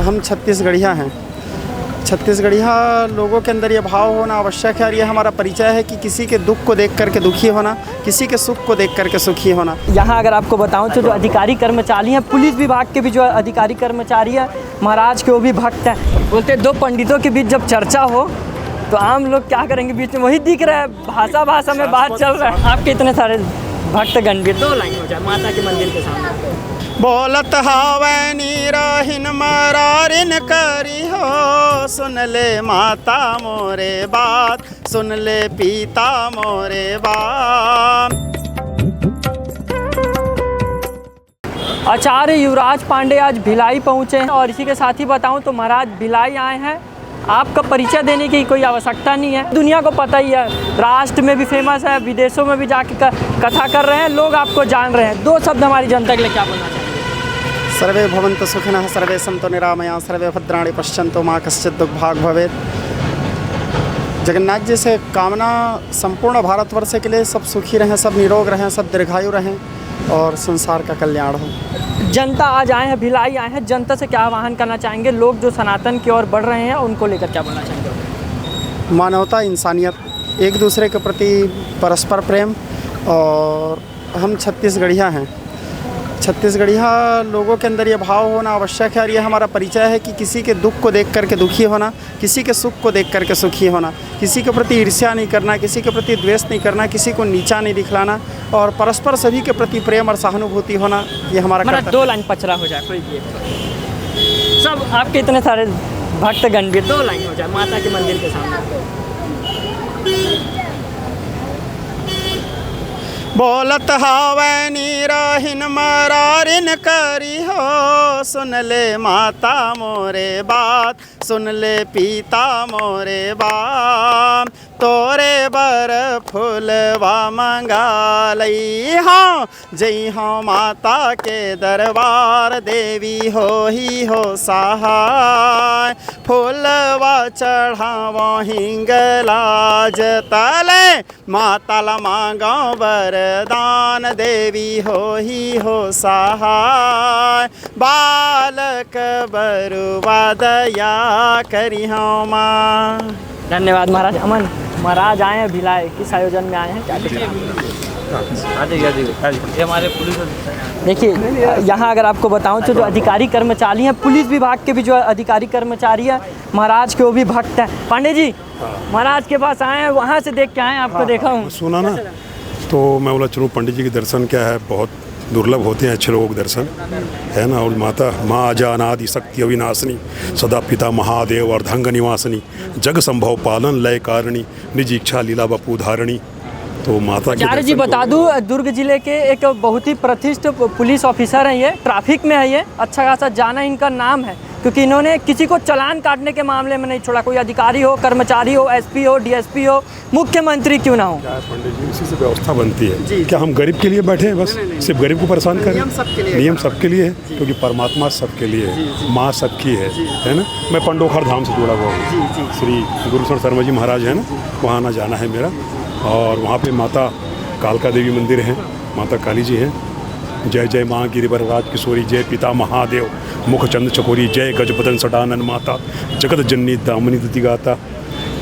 हम छत्तीसगढ़िया हैं। छत्तीसगढ़िया लोगों के अंदर ये भाव होना आवश्यक है और ये हमारा परिचय है कि किसी के दुख को देख करके दुखी होना, किसी के सुख को देख करके सुखी होना। यहाँ अगर आपको बताऊँ तो जो अधिकारी कर्मचारी हैं, पुलिस विभाग के भी जो अधिकारी कर्मचारी हैं, महाराज के वो भी भक्त हैं। बोलते दो पंडितों के बीच जब चर्चा हो तो आम लोग क्या करेंगे, बीच में वही दिख रहा है, भाषा में बात चल रहा है। आपके इतने सारे भक्तगण भी, 2 लाइन हो जाए माता के मंदिर के सामने। बोलत हावै नीरहिन मरारिन करी हो, सुन ले माता मोरे बात, सुन ले पिता मोरे बात। आचार्य युवराज पांडे आज भिलाई पहुँचे हैं और इसी के साथ ही बताऊँ तो महाराज भिलाई आए हैं। आपका परिचय देने की कोई आवश्यकता नहीं है, दुनिया को पता ही है, राष्ट्र में भी फेमस है, विदेशों में भी जाके कथा कर रहे हैं, लोग आपको जान रहे हैं। 2 शब्द हमारी जनता के लिए क्या बोलना चाहिए? सर्वे भवन्तु सुखिनः, सर्वे सन्तु निरामया, सर्वे भद्राणि पश्यन्तु मा कश्चित् दुर्भाग् भवेत्। जगन्नाथ जी से कामना संपूर्ण भारतवर्ष के लिए सब सुखी रहें, सब निरोग रहें, सब दीर्घायु रहें और संसार का कल्याण हो। जनता आज आए हैं, भिलाई आए हैं, जनता से क्या आह्वान करना चाहेंगे? लोग जो सनातन की ओर बढ़ रहे हैं उनको लेकर क्या बोलना चाहेंगे? मानवता, इंसानियत, एक दूसरे के प्रति परस्पर प्रेम। और हम छत्तीसगढ़िया हैं। छत्तीसगढ़िया लोगों के अंदर ये भाव होना आवश्यक है और ये हमारा परिचय है कि किसी के दुख को देख करके दुखी होना, किसी के सुख को देख करके सुखी होना, किसी के प्रति ईर्ष्या नहीं करना, किसी के प्रति द्वेष नहीं करना, किसी को नीचा नहीं दिखलाना और परस्पर सभी के प्रति प्रेम और सहानुभूति होना, ये हमारा 2 लाइन पचरा हो जाए कोई भी। सब आपके इतने सारे भक्तगण भी, 2 लाइन हो जाए माता के मंदिर के सामने। बोलत हावै नीरहिन मरारिन करी हो, सुन ले माता मोरे बात, सुन ले पिता मोरे बात। तोरे बर फूलवा मंगा लई हाँ, जई हाँ माता के दरबार, देवी हो ही हो सहाय। फूलवा चढ़ावा हिंगलाज तले, माता ला मांगो वरदान, देवी हो ही हो सहाय। बालक बरुवा दया करी हो माँ। धन्यवाद महाराज। अमन महाराज आए हैं भिलाई, किस आयोजन में आए हैं, क्या ये हमारे पुलिस। देखिए यहाँ अगर आपको बताऊँ तो जो अधिकारी कर्मचारी हैं, पुलिस विभाग के भी जो अधिकारी कर्मचारी हैं, महाराज के वो भी भक्त हैं। पांडे जी महाराज के पास आए हैं, वहाँ से देख के आए हैं, आपको देखा हूँ। सुना ना, तो मैं बोला चलो पंडित जी के दर्शन क्या है, बहुत दुर्लभ होते हैं अच्छे लोगों के दर्शन, है ना। और माता माँ अजा अनादि शक्ति अविनाशिनी, सदा पिता महादेव अर्धंग निवासिनी, जग संभव पालन लय कारिणी, निज इच्छा लीला बपू धारणी। तो माता के आचार्य जी बता दूं, दुर्ग जिले के एक बहुत ही प्रतिष्ठित पुलिस ऑफिसर हैं, ये ट्रैफिक में है, ये अच्छा खासा जाना इनका नाम है, क्योंकि इन्होंने किसी को चालान काटने के मामले में नहीं छोड़ा। कोई अधिकारी हो, कर्मचारी हो, एसपी हो, डीएसपी हो, मुख्यमंत्री क्यों ना हो। क्या है पंडित जी, इसी से व्यवस्था बनती है। क्या हम गरीब के लिए बैठे हैं बस? सिर्फ गरीब को परेशान करें? नियम सबके लिए है, क्योंकि परमात्मा सबके लिए है, माँ सबकी है ना। मैं पंडोखर धाम से जुड़ा हुआ हूँ, श्री गुरुशरण शर्मा जी महाराज है ना, वहाँ आना जाना है मेरा। और वहाँ पे माता कालका देवी मंदिर है, माता काली जी हैं। जय जय माँ गिरिवर राज किशोरी, जय पिता महादेव मुख चंद चकोरी, जय गजपतन सटानन माता, जगत जननी दामनी दति गाता।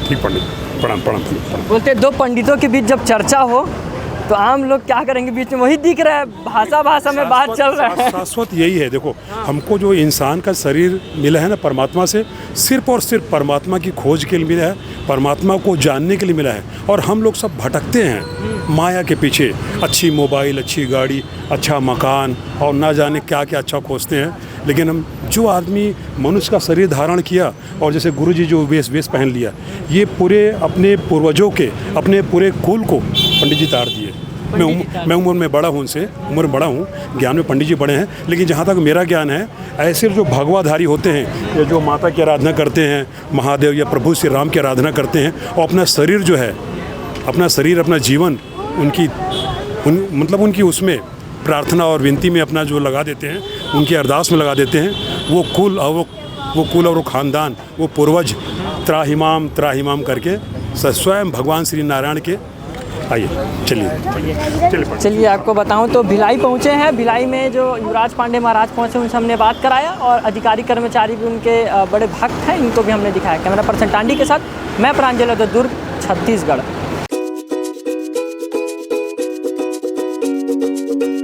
ठीक पंडित, प्रणाम प्रणाम प्रणाम। बोलते 2 पंडितों के बीच जब चर्चा हो तो आम लोग क्या करेंगे, बीच में वही दिख रहा है, भाषा में बात चल रहा है। शाश्वत यही है। देखो हमको जो इंसान का शरीर मिला है ना परमात्मा से, सिर्फ और सिर्फ परमात्मा की खोज के लिए मिला है, परमात्मा को जानने के लिए मिला है। और हम लोग सब भटकते हैं माया के पीछे, अच्छी मोबाइल, अच्छी गाड़ी, अच्छा मकान और ना जाने क्या क्या अच्छा खोजते हैं। लेकिन हम जो आदमी मनुष्य का शरीर धारण किया और जैसे गुरु जी जो वेश पहन लिया, ये पूरे अपने पूर्वजों के, अपने पूरे कुल को पंडित जी तार दिए। मैं उम्र में बड़ा हूँ, उनसे उम्र में बड़ा हूँ, ज्ञान में पंडित जी बड़े हैं, लेकिन जहाँ तक मेरा ज्ञान है, ऐसे जो भगवाधारी होते हैं, ये जो माता की आराधना करते हैं, महादेव या प्रभु श्री राम की आराधना करते हैं, और अपना शरीर जो है, अपना शरीर, अपना जीवन उनकी उसमें प्रार्थना और विनती में अपना जो लगा देते हैं, उनकी अरदास में लगा देते हैं, वो कुल और वो खानदान, वो पूर्वज त्राहिमाम करके स्वयं भगवान श्री नारायण के आइए चलिए। चलिए आपको बताऊं तो भिलाई पहुंचे हैं। भिलाई में जो युवराज पांडे महाराज पहुंचे उनसे हमने बात कराया और अधिकारी कर्मचारी भी उनके बड़े भक्त हैं, इनको भी हमने दिखाया। कैमरा पर्सन टांडी के साथ मैं प्रांजल दुर्ग, छत्तीसगढ़।